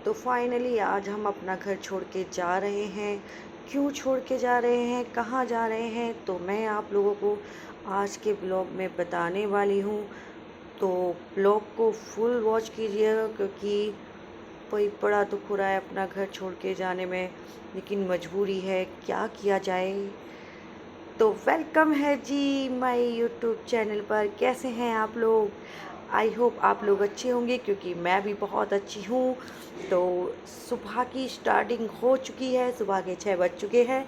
तो फाइनली आज हम अपना घर छोड़ के जा रहे हैं। क्यों छोड़ के जा रहे हैं, कहाँ जा रहे हैं, तो मैं आप लोगों को आज के ब्लॉग में बताने वाली हूँ। तो ब्लॉग को फुल वॉच कीजिएगा क्योंकि कोई बड़ा दुख हो रहा है अपना घर छोड़ के जाने में, लेकिन मजबूरी है, क्या किया जाए। तो वेलकम है जी माय यूट्यूब चैनल पर। कैसे हैं आप लोग? आई होप आप लोग अच्छे होंगे क्योंकि मैं भी बहुत अच्छी हूँ। तो सुबह की स्टार्टिंग हो चुकी है, सुबह के 6 बज चुके हैं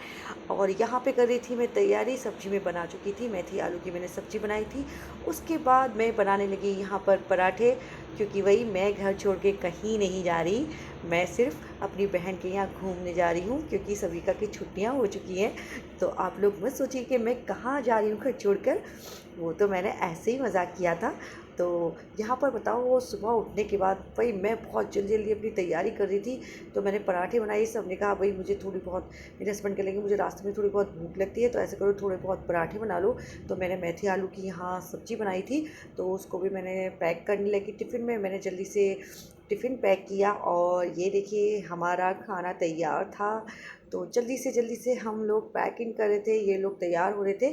और यहाँ पे कर रही थी मैं तैयारी। सब्जी में बना चुकी थी, मेथी आलू की मैंने सब्जी बनाई थी। उसके बाद मैं बनाने लगी यहाँ पर पराठे, क्योंकि वही मैं घर छोड़ के कहीं नहीं जा रही, मैं सिर्फ अपनी बहन के यहाँ घूमने जा रही हूँ क्योंकि सविका की छुट्टियाँ हो चुकी हैं। तो आप लोग मत सोचिए कि मैं कहाँ जा रही हूँ घर छोड़कर, वो तो मैंने ऐसे ही मजाक किया था। तो यहाँ पर बताओ, वो सुबह उठने के बाद भाई मैं बहुत जल्दी जल्दी अपनी तैयारी कर रही थी, तो मैंने पराठे बनाए। सबने कहा भाई मुझे थोड़ी बहुत, मेरे हस्बैंड के लगे मुझे रास्ते में थोड़ी बहुत भूख लगती है, तो ऐसे करो थोड़े बहुत पराठे बना लो। तो मैंने मेथी आलू की यहाँ सब्ज़ी बनाई थी, तो उसको भी मैंने पैक करने लगी टिफ़िन में। मैंने जल्दी से टिफ़िन पैक किया और ये देखिए हमारा खाना तैयार था। तो जल्दी से हम लोग पैकिंग कर रहे थे, ये लोग तैयार हो रहे थे।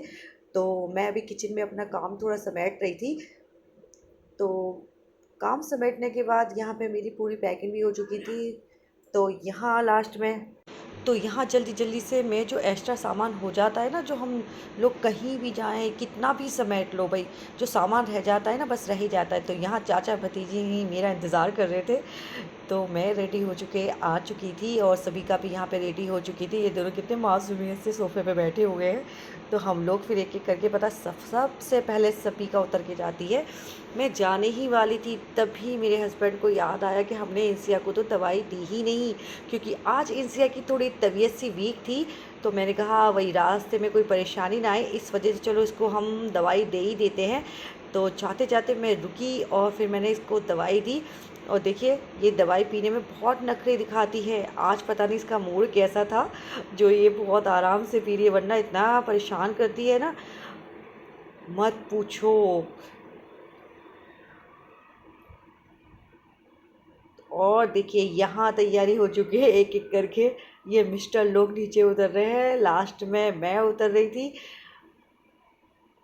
तो मैं अभी किचन में अपना काम थोड़ा समेट रही थी। तो काम समेटने के बाद यहाँ पे मेरी पूरी पैकिंग भी हो चुकी थी। तो यहाँ लास्ट में, तो यहाँ जल्दी जल्दी से मैं जो एक्स्ट्रा सामान हो जाता है ना, जो हम लोग कहीं भी जाएं कितना भी समेट लो भाई, जो सामान रह जाता है ना बस रह ही जाता है। तो यहाँ चाचा भतीजी ही मेरा इंतज़ार कर रहे थे। तो मैं रेडी हो चुके आ चुकी थी और सभी का भी यहाँ पे रेडी हो चुकी थी। ये दोनों कितने मासूमियत से सोफ़े पे बैठे हुए हैं। तो हम लोग फिर एक एक करके, पता सबसे पहले सभी का उतर के जाती है। मैं जाने ही वाली थी तभी मेरे हस्बैंड को याद आया कि हमने इंसिया को तो दवाई दी ही नहीं, क्योंकि आज इंसिया की थोड़ी तबीयत सी वीक थी। तो मैंने कहा वही रास्ते में कोई परेशानी ना आए, इस वजह से चलो इसको हम दवाई दे ही देते हैं। तो जाते जाते मैं रुकी और फिर मैंने इसको दवाई दी। और देखिए ये दवाई पीने में बहुत नखरे दिखाती है। आज पता नहीं इसका मूड कैसा था जो ये बहुत आराम से पी रही है, वरना इतना परेशान करती है ना, मत पूछो। और देखिए यहाँ तैयारी हो चुकी है एक एक करके। ये मिस्टर लोग नीचे उतर रहे हैं, लास्ट में मैं उतर रही थी।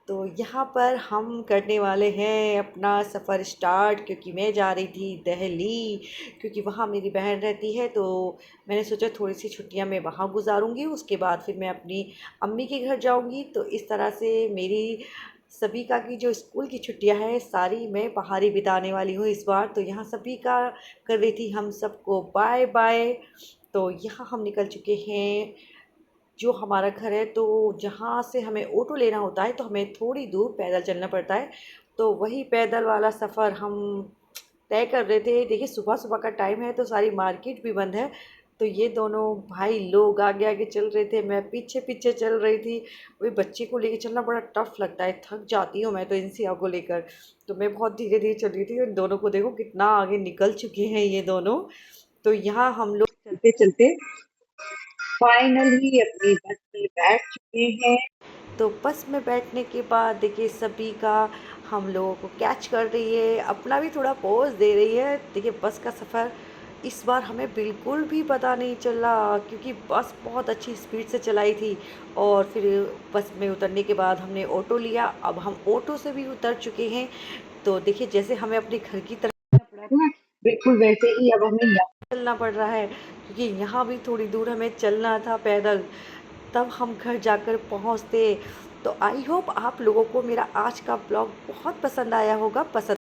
तो यहाँ पर हम करने वाले हैं अपना सफ़र स्टार्ट, क्योंकि मैं जा रही थी दिल्ली, क्योंकि वहाँ मेरी बहन रहती है। तो मैंने सोचा थोड़ी सी छुट्टियाँ मैं वहाँ गुजारूँगी, उसके बाद फिर मैं अपनी अम्मी के घर जाऊँगी। तो इस तरह से मेरी सभी का की जो स्कूल की छुट्टियाँ हैं सारी मैं बाहर ही बिताने वाली हूँ इस बार। तो यहाँ सभी का कर रही थी हम सबको बाय बाय। तो यहाँ हम निकल चुके हैं जो हमारा घर है। तो जहाँ से हमें ऑटो लेना होता है तो हमें थोड़ी दूर पैदल चलना पड़ता है। तो वही पैदल वाला सफ़र हम तय कर रहे थे। देखिए सुबह सुबह का टाइम है तो सारी मार्केट भी बंद है। तो ये दोनों भाई लोग आगे आगे चल रहे थे, मैं पीछे पीछे चल रही थी। वही बच्चे को लेकर चलना बड़ा टफ लगता है, थक जाती हूँ मैं तो इंसिया को लेकर। तो मैं बहुत धीरे धीरे चल रही थी और दोनों को देखो कितना आगे निकल चुके हैं ये दोनों। तो यहाँ हम लोग चलते चलते फाइनली अपनी बस में बैठ चुके हैं। तो बस में बैठने के बाद देखिए सभी का हम लोगों को कैच कर रही है, अपना भी थोड़ा पोज दे रही है। देखिए बस का सफ़र इस बार हमें बिल्कुल भी पता नहीं चला, क्योंकि बस बहुत अच्छी स्पीड से चलाई थी। और फिर बस में उतरने के बाद हमने ऑटो लिया, अब हम ऑटो से भी उतर चुके हैं। तो देखिए जैसे हमें अपने घर की तरफ जाना पड़ा था, बिल्कुल वैसे ही अब हमें यहाँ चलना पड़ रहा है, क्योंकि यहाँ भी थोड़ी दूर हमें चलना था पैदल, तब हम घर जाकर पहुँचते। तो आई होप आप लोगों को मेरा आज का ब्लॉग बहुत पसंद आया होगा। पसंद